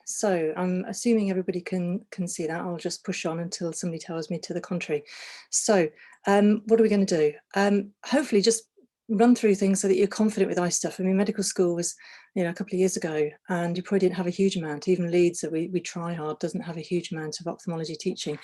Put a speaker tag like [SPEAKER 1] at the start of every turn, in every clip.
[SPEAKER 1] So I'm assuming everybody can see that. I'll just push on until somebody tells me to the contrary. So what are we going to do? Hopefully just run through things so that you're confident with eye stuff. I mean, medical school was, you know, a couple of years ago, and you probably didn't have a huge amount. Even Leeds, that we try hard, doesn't have a huge amount of ophthalmology teaching,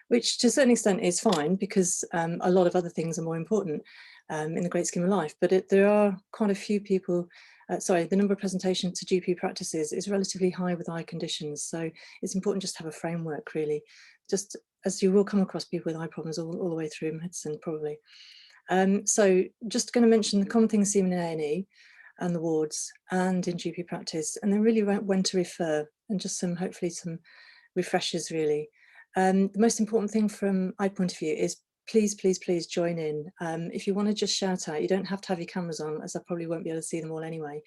[SPEAKER 1] which to a certain extent is fine, because a lot of other things are more important in the great scheme of life. But there are quite a few people. The number of presentations to GP practices is relatively high with eye conditions. So it's important just to have a framework, really, just as you will come across people with eye problems all the way through medicine, probably. So just going to mention the common things seen in A&E and the wards and in GP practice, and then really when to refer, and just hopefully some refreshers, really. The most important thing from eye point of view is please, please, please join in. If you want to just shout out, you don't have to have your cameras on, as I probably won't be able to see them all anyway.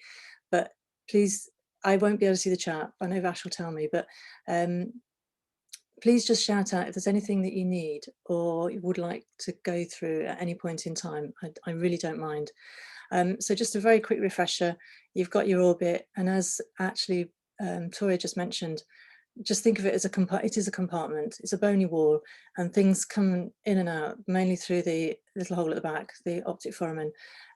[SPEAKER 1] But please, I won't be able to see the chat. I know Vash will tell me, but please just shout out if there's anything that you need or you would like to go through at any point in time. I really don't mind. So just a very quick refresher, you've got your orbit, and as actually Toria just mentioned, just think of it as it is a compartment, it's a bony wall, and things come in and out, mainly through the little hole at the back, the optic foramen.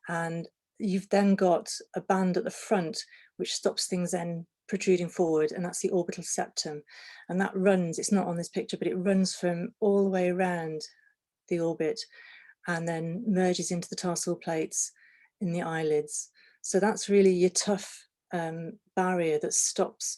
[SPEAKER 1] And you've then got a band at the front, which stops things then protruding forward, and that's the orbital septum. And that runs, it's not on this picture, but it runs from all the way around the orbit and then merges into the tarsal plates in the eyelids. So that's really your tough barrier that stops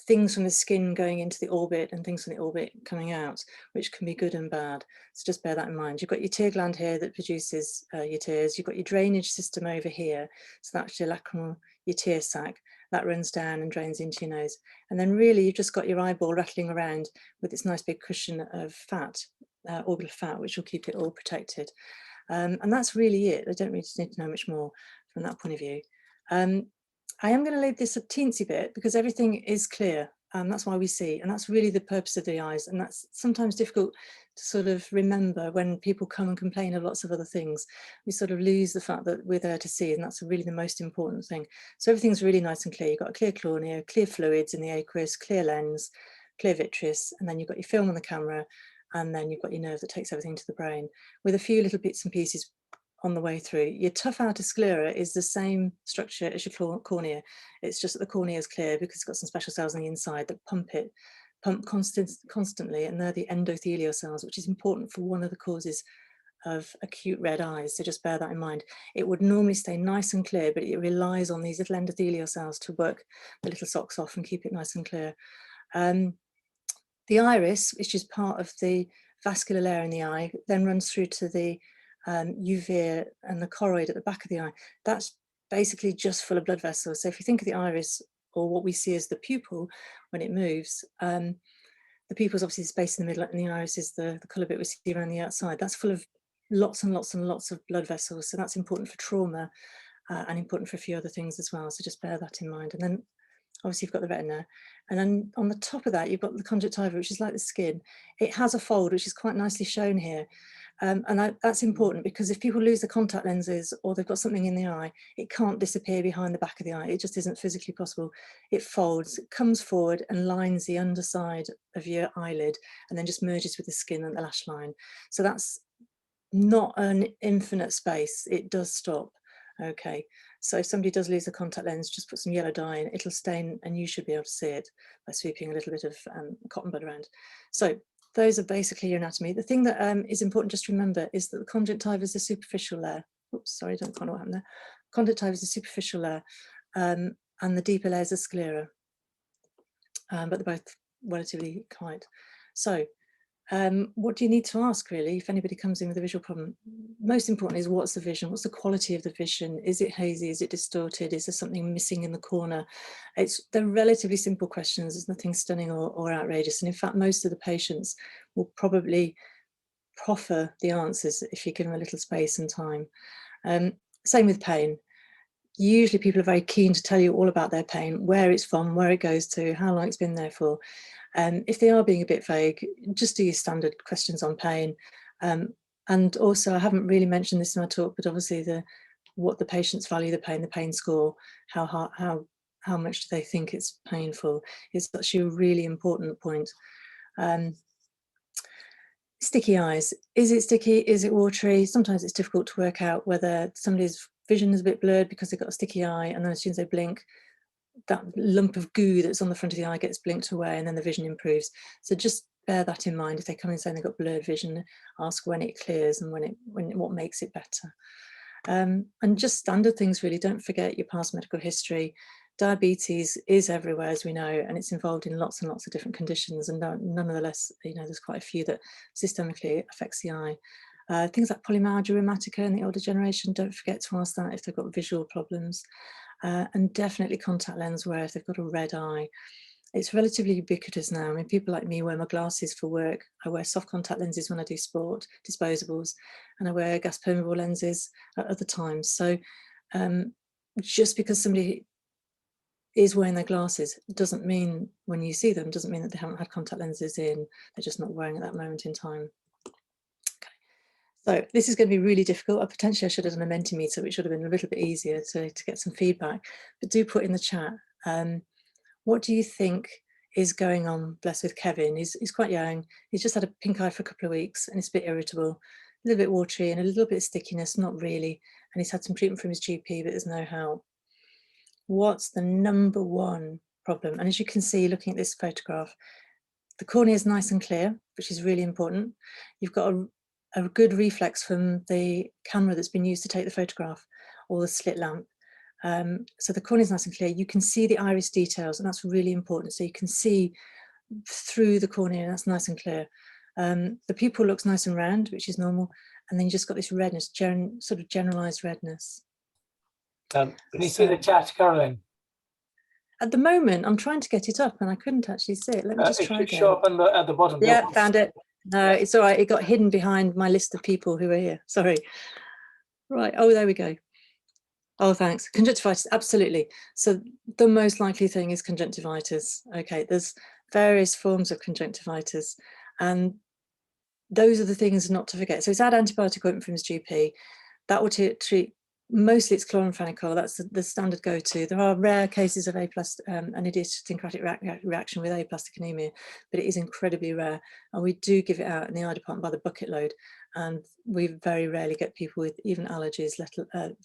[SPEAKER 1] things from the skin going into the orbit and things from the orbit coming out, which can be good and bad. So just bear that in mind. You've got your tear gland here that produces your tears. You've got your drainage system over here. So that's your lacrimal, your tear sac. That runs down and drains into your nose. And then really you've just got your eyeball rattling around with its nice big cushion of fat, orbital fat, which will keep it all protected. And that's really it. I don't really need to know much more from that point of view. I am going to leave this a teensy bit because everything is clear. That's why we see, and that's really the purpose of the eyes. And that's sometimes difficult to sort of remember when people come and complain of lots of other things. We sort of lose the fact that we're there to see, and that's really the most important thing. So everything's really nice and clear. You've got a clear cornea, clear fluids in the aqueous, clear lens, clear vitreous, and then you've got your film on the camera, and then you've got your nerve that takes everything to the brain with a few little bits and pieces on the way through. Your tough outer sclera is the same structure as your cornea. It's just that the cornea is clear because it's got some special cells on the inside that pump constantly, and they're the endothelial cells, which is important for one of the causes of acute red eyes. So just bear that in mind. It would normally stay nice and clear, but it relies on these little endothelial cells to work the little socks off and keep it nice and clear. The iris, which is part of the vascular layer in the eye, then runs through to the uvea and the choroid at the back of the eye. That's basically just full of blood vessels. So if you think of the iris, or what we see as the pupil when it moves, the pupil is obviously the space in the middle, and the iris is the colour bit we see around the outside. That's full of lots and lots and lots of blood vessels. So that's important for trauma and important for a few other things as well. So just bear that in mind. And then obviously you've got the retina, and then on the top of that you've got the conjunctiva, which is like the skin. It has a fold, which is quite nicely shown here. And that's important because if people lose the contact lenses or they've got something in the eye, it can't disappear behind the back of the eye. It just isn't physically possible. It folds, it comes forward and lines the underside of your eyelid, and then just merges with the skin and the lash line. So that's not an infinite space. It does stop. Okay, so if somebody does lose a contact lens, just put some yellow dye in, it'll stain, and you should be able to see it by sweeping a little bit of cotton bud around. So those are basically your anatomy. The thing that is important just to remember is that the conjunctiva is a superficial layer. Oops, sorry, I don't quite know what happened there. Conjunctiva is a superficial layer, and the deeper layer is a sclera, but they're both relatively tight. So what do you need to ask, really, if anybody comes in with a visual problem? Most important is, what's the vision? What's the quality of the vision? Is it hazy? Is it distorted? Is there something missing in the corner? They're relatively simple questions. There's nothing stunning or outrageous. And in fact, most of the patients will probably proffer the answers if you give them a little space and time. Same with pain. Usually people are very keen to tell you all about their pain, where it's from, where it goes to, how long it's been there for. If they are being a bit vague, just do your standard questions on pain. And also, I haven't really mentioned this in my talk, but obviously what the patients value the pain score, how how much do they think it's painful? It's actually a really important point. Sticky eyes. Is it sticky? Is it watery? Sometimes it's difficult to work out whether somebody's vision is a bit blurred because they've got a sticky eye, and then as soon as they blink, that lump of goo that's on the front of the eye gets blinked away, and then the vision improves. So just bear that in mind. If they come in saying they've got blurred vision, ask when it clears and what makes it better. And just standard things really. Don't forget your past medical history. Diabetes is everywhere, as we know, and it's involved in lots and lots of different conditions, and nonetheless, you know, there's quite a few that systemically affects the eye. Things like polymyalgia rheumatica in the older generation, don't forget to ask that if they've got visual problems. And definitely contact lens wear if they've got a red eye. It's relatively ubiquitous now. I mean, people like me wear my glasses for work. I wear soft contact lenses when I do sport, disposables, and I wear gas permeable lenses at other times. So just because somebody is wearing their glasses doesn't mean, when you see them, doesn't mean that they haven't had contact lenses in. They're just not wearing at that moment in time. So this is going to be really difficult. Potentially I should have done a Mentimeter, which would have been a little bit easier to get some feedback. But do put in the chat, what do you think is going on, bless, with Kevin? He's quite young. He's just had a pink eye for a couple of weeks, and it's a bit irritable, a little bit watery, and a little bit of stickiness, not really. And he's had some treatment from his GP, but there's no help. What's the number one problem? And as you can see, looking at this photograph, the cornea is nice and clear, which is really important. You've got a good reflex from the camera that's been used to take the photograph, or the slit lamp. So the cornea is nice and clear. You can see the iris details, and that's really important. So you can see through the cornea, and that's nice and clear. The pupil looks nice and round, which is normal. And then you just got this redness, sort of generalized redness.
[SPEAKER 2] Can you see the chat, Caroline?
[SPEAKER 1] At the moment, I'm trying to get it up and I couldn't actually see it. Let me just try again.
[SPEAKER 2] It should show up at the bottom.
[SPEAKER 1] Yeah, found it. No, it's all right. It got hidden behind my list of people who are here. Sorry. Right. Oh, there we go. Oh, thanks. Conjunctivitis, absolutely. So the most likely thing is conjunctivitis. Okay, there's various forms of conjunctivitis, and those are the things not to forget. So he's had antibiotic ointment from his GP. That will treat, mostly it's chloramphenicol. That's the standard go-to. There are rare cases of an idiosyncratic reaction with aplastic anemia, but it is incredibly rare. And we do give it out in the eye department by the bucket load. And we very rarely get people with even allergies,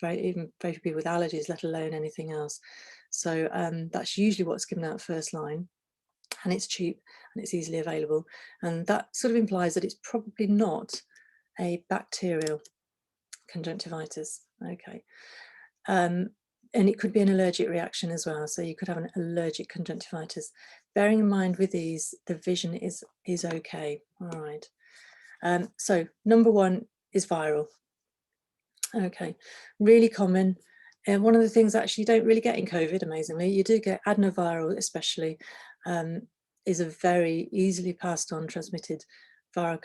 [SPEAKER 1] very few people with allergies, let alone anything else. So that's usually what's given out first line. And it's cheap and it's easily available. And that sort of implies that it's probably not a bacterial conjunctivitis. Okay. And it could be an allergic reaction as well. So you could have an allergic conjunctivitis. Bearing in mind with these, the vision is okay. All right. So number one is viral. Okay, really common. And one of the things actually you don't really get in COVID, amazingly, you do get adenoviral, especially, is a very easily passed on transmitted viral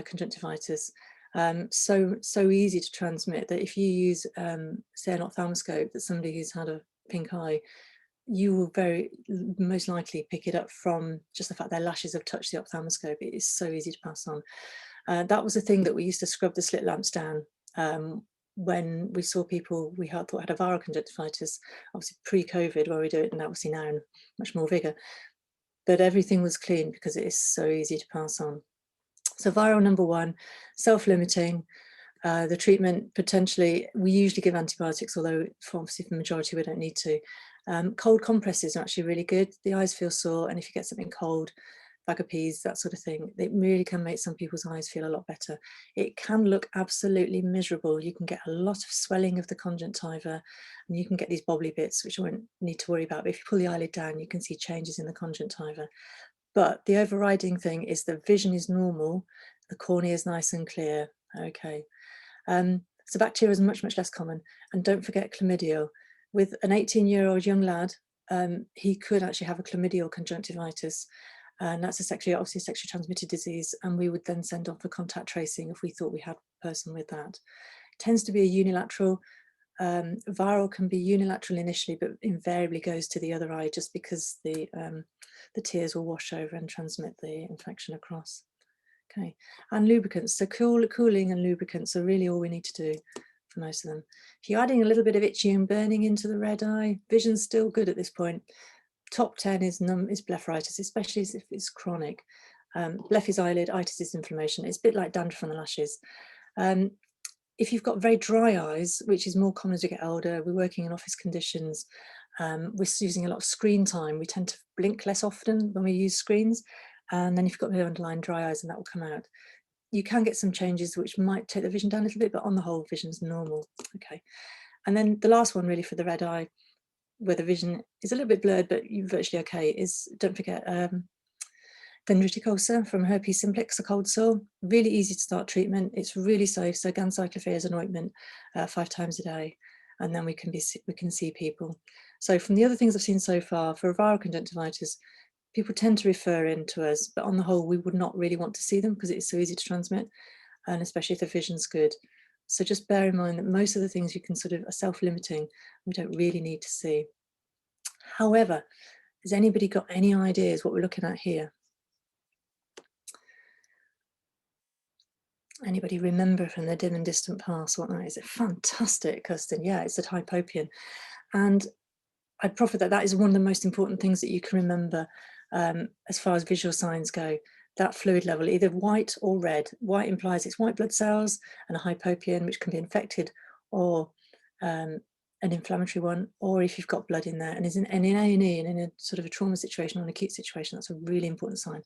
[SPEAKER 1] conjunctivitis. So easy to transmit that if you use, say, an ophthalmoscope, that somebody who's had a pink eye, you will very most likely pick it up from just the fact their lashes have touched the ophthalmoscope. It is so easy to pass on. That was the thing that we used to scrub the slit lamps down when we saw people we thought had a viral conjunctivitis, obviously pre-COVID, where we do it, and obviously now in much more vigor. But everything was clean because it is so easy to pass on. So viral number one, self-limiting. The treatment, potentially, we usually give antibiotics, although obviously for the majority we don't need to. Cold compresses are actually really good. The eyes feel sore, and if you get something cold, bag of peas, that sort of thing, it really can make some people's eyes feel a lot better. It can look absolutely miserable. You can get a lot of swelling of the conjunctiva, and you can get these bobbly bits, which you won't need to worry about. But if you pull the eyelid down, you can see changes in the conjunctiva. But the overriding thing is the vision is normal, the cornea is nice and clear. Okay. So bacteria is much, much less common. And don't forget chlamydial. With an 18-year-old young lad, he could actually have a chlamydial conjunctivitis. And that's obviously a sexually transmitted disease. And we would then send off for contact tracing if we thought we had a person with that. It tends to be a unilateral. Viral can be unilateral initially, but invariably goes to the other eye just because the tears will wash over and transmit the infection across. Okay, and lubricants. So cooling and lubricants are really all we need to do for most of them. If you're adding a little bit of itchy and burning into the red eye, vision's still good at this point. Top 10 is blepharitis, especially if it's chronic. Bleph is eyelid, itis is inflammation. It's a bit like dandruff on the lashes. If you've got very dry eyes, which is more common as we get older, we're working in office conditions, we're using a lot of screen time, we tend to blink less often when we use screens, and then if you've got the underlying dry eyes, and that will come out. You can get some changes which might take the vision down a little bit, but on the whole, vision's normal. Okay, and then the last one really for the red eye, where the vision is a little bit blurred, but you're virtually okay, is, don't forget, dendritic ulcer from herpes simplex, a cold sore. Really easy to start treatment. It's really safe. So ganciclovir is an ointment 5 times a day, and then we can see people. So from the other things I've seen so far, for viral conjunctivitis, people tend to refer in to us, but on the whole, we would not really want to see them because it's so easy to transmit, and especially if the vision's good. So just bear in mind that most of the things you can sort of are self-limiting, we don't really need to see. However, has anybody got any ideas what we're looking at here? Anybody remember from the dim and distant past what that is? Fantastic, Kirsten. Yeah, it's the hypopion. And I'd profit that is one of the most important things that you can remember as far as visual signs go. That fluid level, either white or red. White implies it's white blood cells and a hypopion, which can be infected or an inflammatory one, or if you've got blood in there and is in A&E and in a sort of a trauma situation or an acute situation, that's a really important sign.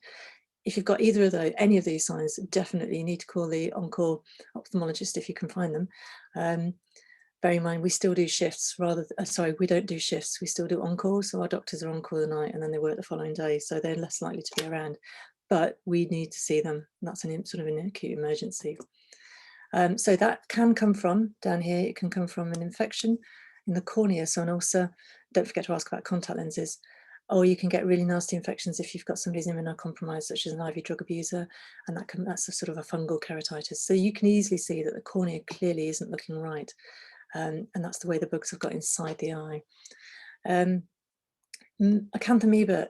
[SPEAKER 1] If you've got either of those, any of these signs, definitely you need to call the on-call ophthalmologist if you can find them. Bear in mind, we still do shifts sorry, we don't do shifts, we still do on-call. So our doctors are on-call the night and then they work the following day. So they're less likely to be around, but we need to see them. That's sort of an acute emergency. So that can come from, down here, it can come from an infection in the cornea, so an ulcer. Don't forget to ask about contact lenses. Or you can get really nasty infections if you've got somebody's immunocompromised, such as an IV drug abuser, and that's a sort of a fungal keratitis. So you can easily see that the cornea clearly isn't looking right, and that's the way the bugs have got inside the eye. Acanthamoeba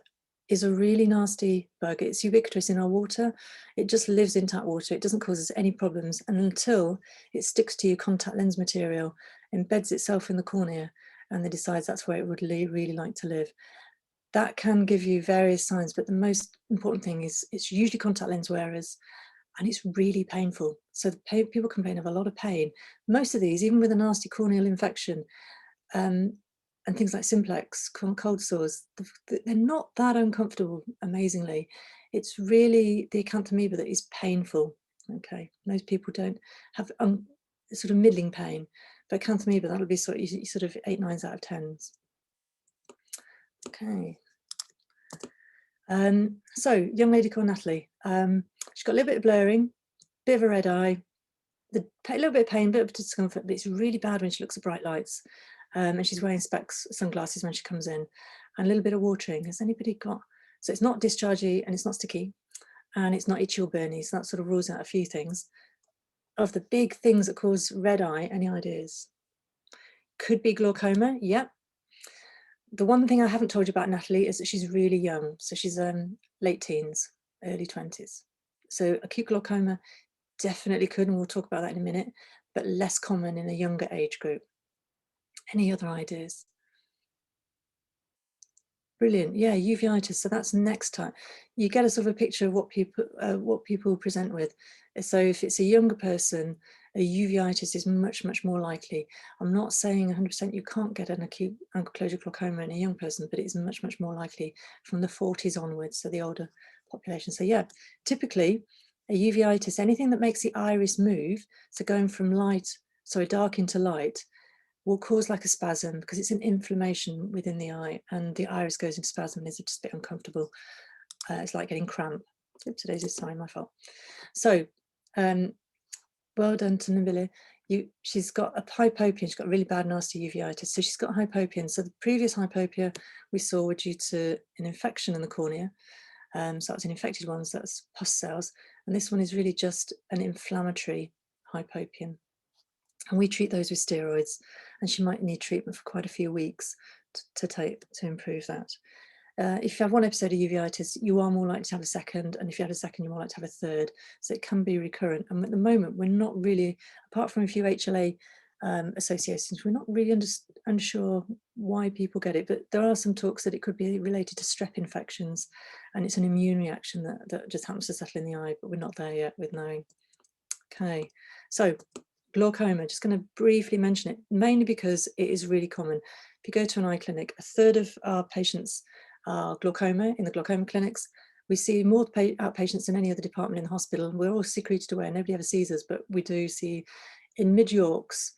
[SPEAKER 1] is a really nasty bug. It's ubiquitous in our water. It just lives in tap water. It doesn't cause us any problems, and until it sticks to your contact lens material, embeds itself in the cornea, and then decides that's where it would really like to live. That can give you various signs, but the most important thing is it's usually contact lens wearers, and it's really painful. So people complain of a lot of pain. Most of these, even with a nasty corneal infection and things like simplex, cold sores, they're not that uncomfortable, amazingly. It's really the acanthamoeba that is painful. Okay, most people don't have sort of middling pain, but acanthamoeba, that'll be sort of 8 9s out of 10s. Okay. So young lady called Natalie, she's got a little bit of blurring, bit of a red eye, a little bit of pain, bit of discomfort, but it's really bad when she looks at bright lights, and she's wearing sunglasses when she comes in, and a little bit of watering. Has anybody got, so it's not dischargey and it's not sticky and it's not itchy or burny, so that sort of rules out a few things. Of the big things that cause red eye, any ideas? Could be glaucoma, yep. The one thing I haven't told you about Natalie is that she's really young. So she's late teens, early 20s. So acute glaucoma definitely could, and we'll talk about that in a minute, but less common in a younger age group. Any other ideas? Brilliant. Yeah, uveitis. So that's next time. You get a sort of a picture of what people present with. So if it's a younger person, a uveitis is much more likely. I'm not saying 100% you can't get an acute ankylosing glaucoma in a young person, but it's much more likely from the 40s onwards, so the older population. So yeah, typically a uveitis, anything that makes the iris move, so going from dark into light, will cause like a spasm because it's an inflammation within the eye, and the iris goes into spasm and is just a bit uncomfortable. It's like getting cramp. Oops, today's this time, my fault. So well done to Nabila. She's got a hypopion. She's got really bad, nasty uveitis. So she's got hypopion. So the previous hypopia we saw were due to an infection in the cornea. So that was an infected one, so that's pus cells. And this one is really just an inflammatory hypopion. And we treat those with steroids, and she might need treatment for quite a few weeks to improve that. If you have one episode of uveitis, you are more likely to have a second, and if you have a second, you're more likely to have a third. So it can be recurrent. And at the moment, we're not really, apart from a few HLA associations. We're not really unsure why people get it, but there are some talks that it could be related to strep infections, and it's an immune reaction that just happens to settle in the eye, but we're not there yet with knowing. Okay, so glaucoma, just going to briefly mention it, mainly because it is really common. If you go to an eye clinic, a third of our patients are glaucoma in the glaucoma clinics. We see more outpatients than any other department in the hospital. We're all secreted away, nobody ever sees us, but we do see in mid-Yorks,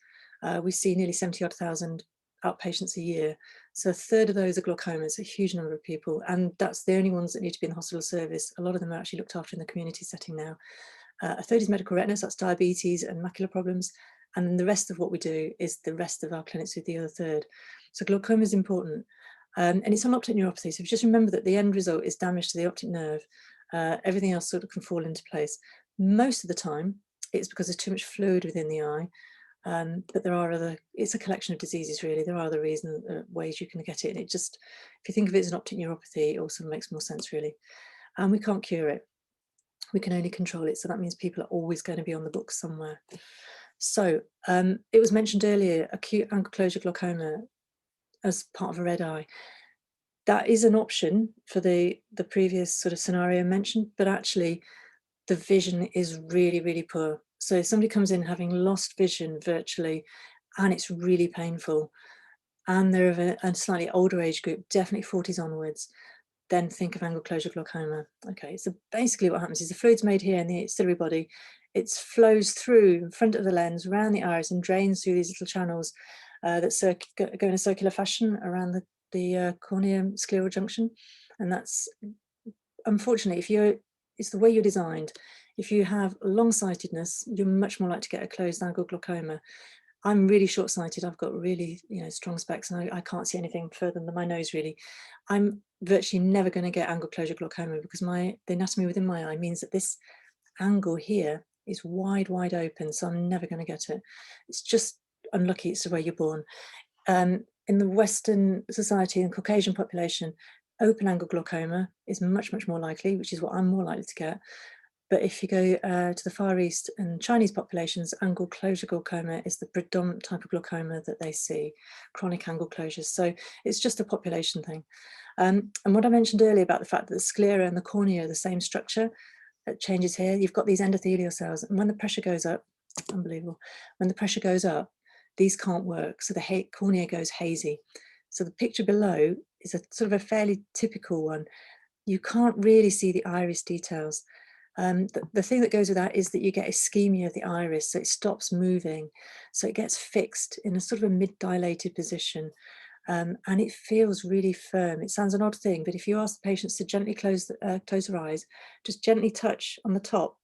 [SPEAKER 1] we see nearly 70,000 outpatients a year. So a third of those are glaucomas, a huge number of people, and that's the only ones that need to be in the hospital service. A lot of them are actually looked after in the community setting now. A third is medical retina, so that's diabetes and macular problems. And then the rest of what we do is the rest of our clinics with the other third. So glaucoma is important. And it's an optic neuropathy. So just remember that the end result is damage to the optic nerve. Everything else sort of can fall into place. Most of the time, it's because there's too much fluid within the eye. But there are other, it's a collection of diseases really. There are other reasons, ways you can get it. And it just, if you think of it as an optic neuropathy, it also makes more sense really. And we can't cure it. We can only control it. So that means people are always going to be on the books somewhere. So it was mentioned earlier, acute angle closure glaucoma as part of a red eye. That is an option for the previous sort of scenario mentioned, but actually the vision is really, really poor. So if somebody comes in having lost vision virtually, and it's really painful, and they're of a slightly older age group, definitely 40s onwards, then think of angle closure glaucoma. Okay, so basically what happens is the fluid's made here in the ciliary body, it flows through in front of the lens, around the iris, and drains through these little channels that go in a circular fashion around the cornea scleral junction. And that's, unfortunately, it's the way you're designed. If you have long-sightedness, you're much more likely to get a closed angle glaucoma. I'm really short-sighted. I've got really, strong specs, and I can't see anything further than my nose really. I'm virtually never going to get angle closure glaucoma because the anatomy within my eye means that this angle here is wide open, so I'm never going to get it. It's just unlucky. It's the way you're born. In the Western society and Caucasian population, open angle glaucoma is much more likely, which is what I'm more likely to get. But if you go to the Far East and Chinese populations, angle closure glaucoma is the predominant type of glaucoma that they see, chronic angle closures. So it's just a population thing. And what I mentioned earlier about the fact that the sclera and the cornea are the same structure, that changes here. You've got these endothelial cells, and when the pressure goes up, unbelievable, when the pressure goes up, these can't work. So the cornea goes hazy. So the picture below is a sort of a fairly typical one. You can't really see the iris details. The thing that goes with that is that you get ischemia of the iris, so it stops moving. So it gets fixed in a sort of a mid-dilated position. And it feels really firm. It sounds an odd thing, but if you ask the patients to gently close their eyes, just gently touch on the top,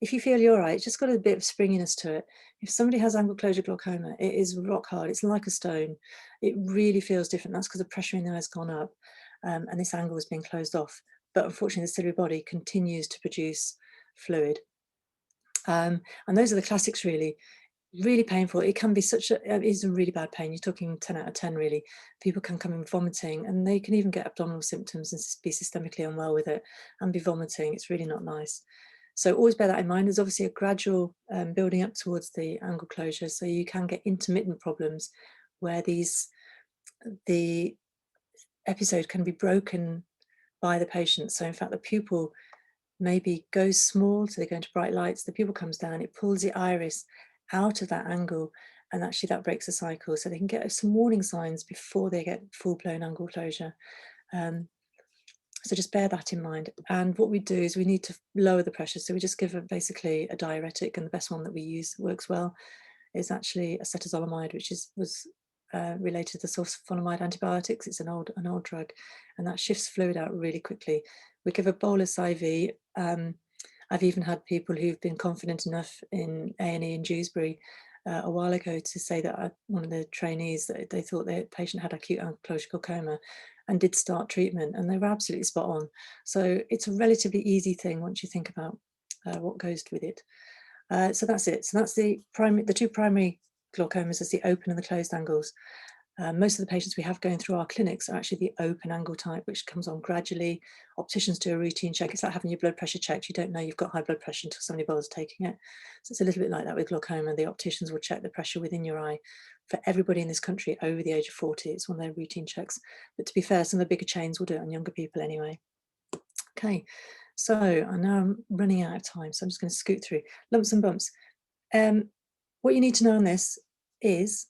[SPEAKER 1] if you feel you're right, it's just got a bit of springiness to it. If somebody has angle closure glaucoma, it is rock hard. It's like a stone. It really feels different. That's because the pressure in the eye has gone up, and this angle has been closed off. But unfortunately, the ciliary body continues to produce fluid. And those are the classics, really. Really painful. It can be it is a really bad pain. You're talking 10 out of 10 really. People can come in vomiting, and they can even get abdominal symptoms and be systemically unwell with it and be vomiting. It's really not nice. So always bear that in mind. There's obviously a gradual building up towards the angle closure, so you can get intermittent problems where the episode can be broken by the patient. So in fact, the pupil maybe goes small, so they go into bright lights, the pupil comes down, it pulls the iris out of that angle, and actually that breaks the cycle. So they can get some warning signs before they get full-blown angle closure. So just bear that in mind. And what we do is we need to lower the pressure. So we just give basically a diuretic, and the best one that we use works well is actually acetazolamide, which was related to the sulfonamide antibiotics. It's an old drug, and that shifts fluid out really quickly. We give a bolus IV. I've even had people who've been confident enough in A&E in Dewsbury a while ago to say that one of the trainees, that they thought their patient had acute angle closure glaucoma and did start treatment, and they were absolutely spot on. So it's a relatively easy thing once you think about what goes with it. So that's it. So that's the two primary glaucomas, as the open and the closed angles. Most of the patients we have going through our clinics are actually the open angle type, which comes on gradually. Opticians do a routine check. It's like having your blood pressure checked. You don't know you've got high blood pressure until somebody bothers taking it. So it's a little bit like that with glaucoma. The opticians will check the pressure within your eye for everybody in this country over the age of 40. It's one of their routine checks. But to be fair, some of the bigger chains will do it on younger people anyway. Okay, so I know I'm running out of time, so I'm just going to scoot through. Lumps and bumps. What you need to know on this is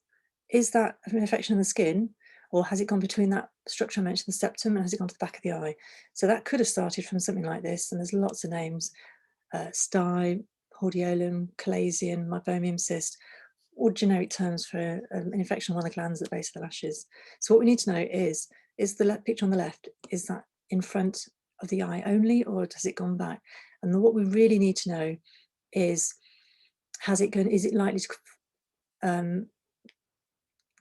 [SPEAKER 1] that an infection in the skin, or has it gone between that structure I mentioned, the septum, and has it gone to the back of the eye? So that could have started from something like this, and there's lots of names: stye, hordeolum, chalazion, meibomium cyst, all generic terms for an infection of one of the glands at the base of the lashes. So what we need to know is the picture on the left, is that in front of the eye only, or has it gone back? And what we really need to know is, is it likely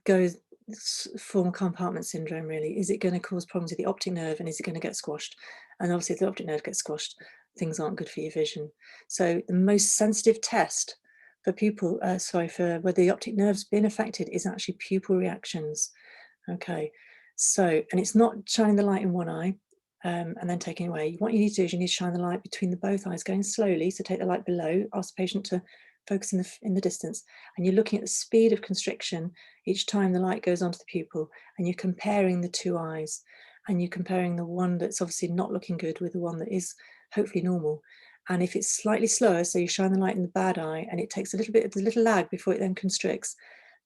[SPEAKER 1] to form compartment syndrome, really? Is it going to cause problems with the optic nerve, and is it going to get squashed? And obviously if the optic nerve gets squashed, things aren't good for your vision. So the most sensitive test for for whether the optic nerve's been affected is actually pupil reactions. Okay, so, and it's not shining the light in one eye and then taking it away. What you need to do is you need to shine the light between both eyes, going slowly. So take the light below, ask the patient to focus in the distance, and you're looking at the speed of constriction each time the light goes onto the pupil, and you're comparing the two eyes, and you're comparing the one that's obviously not looking good with the one that is hopefully normal. And if it's slightly slower, so you shine the light in the bad eye and it takes a little lag before it then constricts,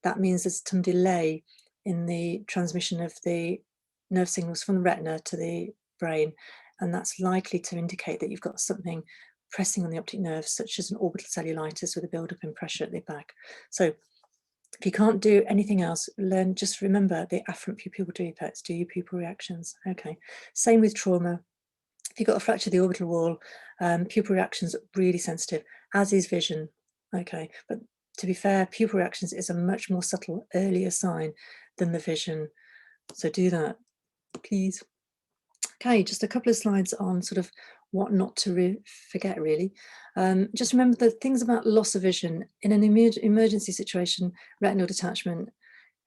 [SPEAKER 1] that means there's some delay in the transmission of the nerve signals from the retina to the brain, and that's likely to indicate that you've got something pressing on the optic nerve, such as an orbital cellulitis with a build-up in pressure at the back. So if you can't do anything else, just remember the afferent pupil defects, do your pupil reactions. Okay, same with trauma. If you've got a fracture of the orbital wall, pupil reactions are really sensitive, as is vision. Okay, but to be fair, pupil reactions is a much more subtle, earlier sign than the vision. So do that, please. Okay, just a couple of slides on sort of what not to forget, really. Just remember the things about loss of vision in an emergency situation: retinal detachment,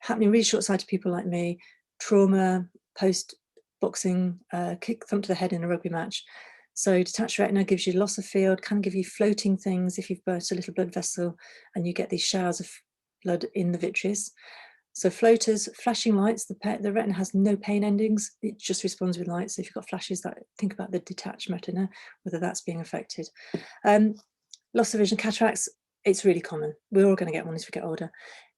[SPEAKER 1] happening really short-sighted people like me, trauma, post-boxing, thump to the head in a rugby match. So detached retina gives you loss of field, can give you floating things if you've burst a little blood vessel and you get these showers of blood in the vitreous. So floaters, flashing lights, the retina has no pain endings, it just responds with light. So if you've got flashes, think about the detached retina, whether that's being affected. Loss of vision, cataracts, it's really common. We're all going to get one as we get older.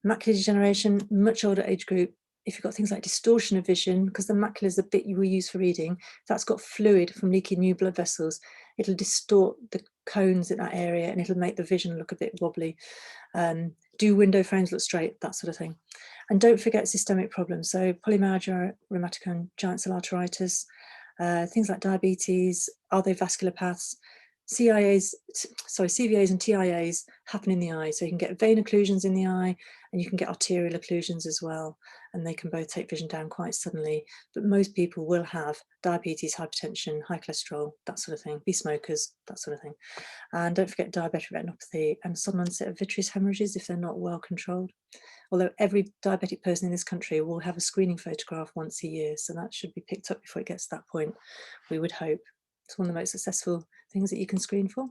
[SPEAKER 1] Macular degeneration, much older age group. If you've got things like distortion of vision, because the macula is the bit we use for reading, if that's got fluid from leaking new blood vessels, it'll distort the cones in that area and it'll make the vision look a bit wobbly. Do window frames look straight, that sort of thing. And don't forget systemic problems. So polymyalgia rheumaticum, giant cell arteritis, things like diabetes, are they vascular paths? CVAs and TIAs happen in the eye. So you can get vein occlusions in the eye and you can get arterial occlusions as well. And they can both take vision down quite suddenly. But most people will have diabetes, hypertension, high cholesterol, that sort of thing, be smokers, that sort of thing. And don't forget diabetic retinopathy and sudden onset of vitreous hemorrhages if they're not well controlled. Although every diabetic person in this country will have a screening photograph once a year. So that should be picked up before it gets to that point, we would hope. It's one of the most successful things that you can screen for.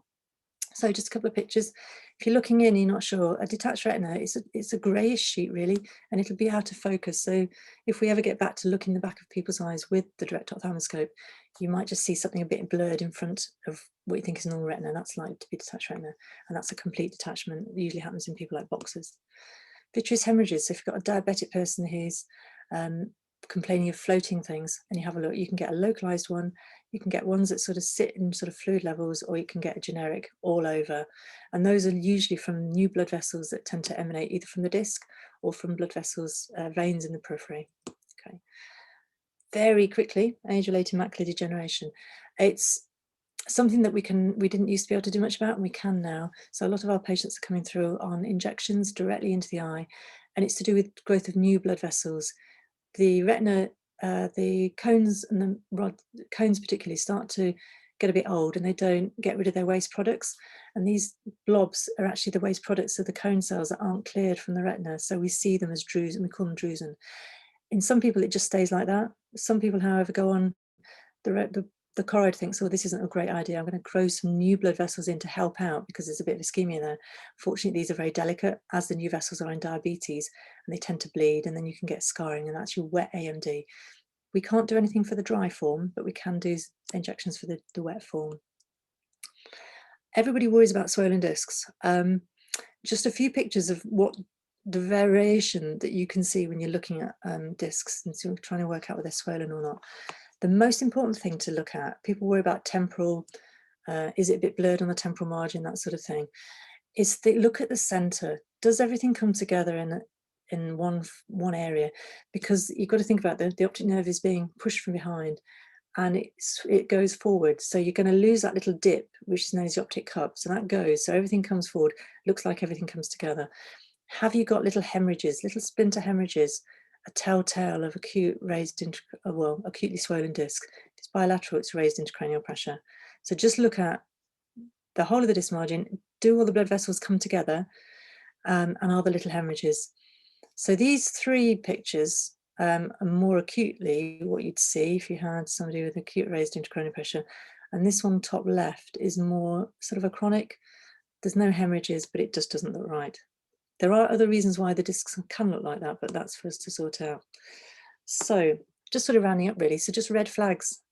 [SPEAKER 1] So just a couple of pictures. If you're looking in, you're not sure, a detached retina, it's a greyish sheet really, and it'll be out of focus. So if we ever get back to looking in the back of people's eyes with the direct ophthalmoscope, you might just see something a bit blurred in front of what you think is a normal retina. That's likely to be detached retina, and that's a complete detachment. It usually happens in people like boxers. Vitreous hemorrhages. So if you've got a diabetic person who's complaining of floating things, and you have a look, you can get a localized one, you can get ones that sort of sit in sort of fluid levels, or you can get a generic all over. And those are usually from new blood vessels that tend to emanate either from the disc or from blood vessels, veins in the periphery. Okay. Very quickly, age-related macular degeneration. It's something that we didn't used to be able to do much about, and we can now. So a lot of our patients are coming through on injections directly into the eye, and it's to do with growth of new blood vessels. The retina, the cones and the cones particularly start to get a bit old and they don't get rid of their waste products. And these blobs are actually the waste products of the cone cells that aren't cleared from the retina. So we see them as drusen, we call them drusen. In some people, it just stays like that. Some people, however, go on, the choroid thinks, oh, this isn't a great idea. I'm going to grow some new blood vessels in to help out because there's a bit of ischemia there. Fortunately, these are very delicate, as the new vessels are in diabetes, and they tend to bleed, and then you can get scarring, and that's your wet AMD. We can't do anything for the dry form, but we can do injections for the wet form. Everybody worries about swollen discs. Just a few pictures of what the variation that you can see when you're looking at discs and so you're trying to work out whether they're swollen or not. The most important thing to look at, people worry about temporal, is it a bit blurred on the temporal margin, that sort of thing, is they look at the center. Does everything come together in one area? Because you've got to think about the optic nerve is being pushed from behind and it goes forward. So you're going to lose that little dip, which is known as the optic cup. So that goes, so everything comes forward, looks like everything comes together. Have you got little hemorrhages, little splinter hemorrhages, a telltale of acute raised, acutely swollen disc? It's bilateral, it's raised intracranial pressure. So just look at the whole of the disc margin. Do all the blood vessels come together? And are the little hemorrhages? So these three pictures are more acutely what you'd see if you had somebody with acute raised intracranial pressure. And this one top left is more sort of a chronic. There's no hemorrhages, but it just doesn't look right. There are other reasons why the discs can look like that, but that's for us to sort out. So just sort of rounding up really. So just red flags.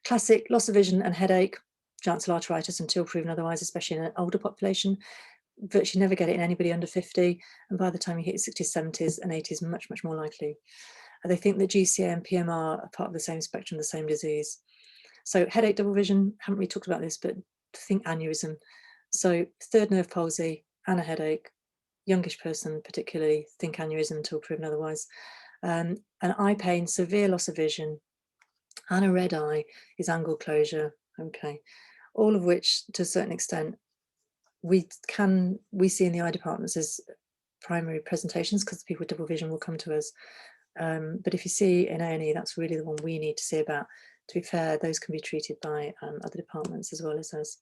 [SPEAKER 1] Classic loss of vision and headache, giant-cell arteritis until proven otherwise, especially in an older population. Virtually never get it in anybody under 50. And by the time you hit your 60s, 70s and 80s, much, much more likely. And they think that GCA and PMR are part of the same spectrum, the same disease. So headache, double vision, haven't really talked about this, but think aneurysm. So third nerve palsy and a headache, youngish person particularly, think aneurysm until proven otherwise. And eye pain, severe loss of vision, and a red eye is angle closure. Okay, all of which to a certain extent we see in the eye departments as primary presentations because people with double vision will come to us. But if you see in A&E, that's really the one we need to see about. To be fair, those can be treated by other departments as well as us.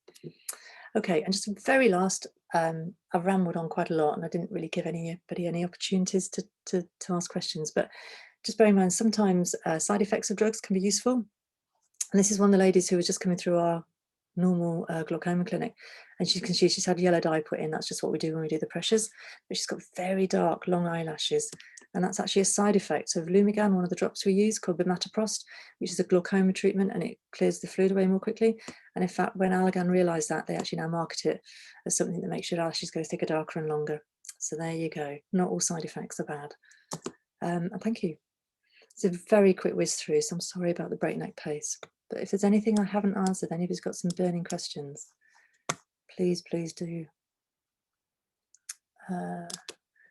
[SPEAKER 1] Okay, and just very last, I've rambled on quite a lot and I didn't really give anybody any opportunities to ask questions, but just bear in mind, sometimes side effects of drugs can be useful. And this is one of the ladies who was just coming through our normal glaucoma clinic, and she's had yellow dye put in. That's just what we do when we do the pressures, but she's got very dark, long eyelashes. And that's actually a side effect of Lumigan, one of the drops we use called bimatoprost, which is a glaucoma treatment, and it clears the fluid away more quickly. And in fact, when Allergan realised that, they actually now market it as something that makes your eyelashes go thicker, darker and longer. So there you go. Not all side effects are bad. And thank you. It's a very quick whiz through, so I'm sorry about the breakneck pace. But if there's anything I haven't answered, anybody's got some burning questions, please do.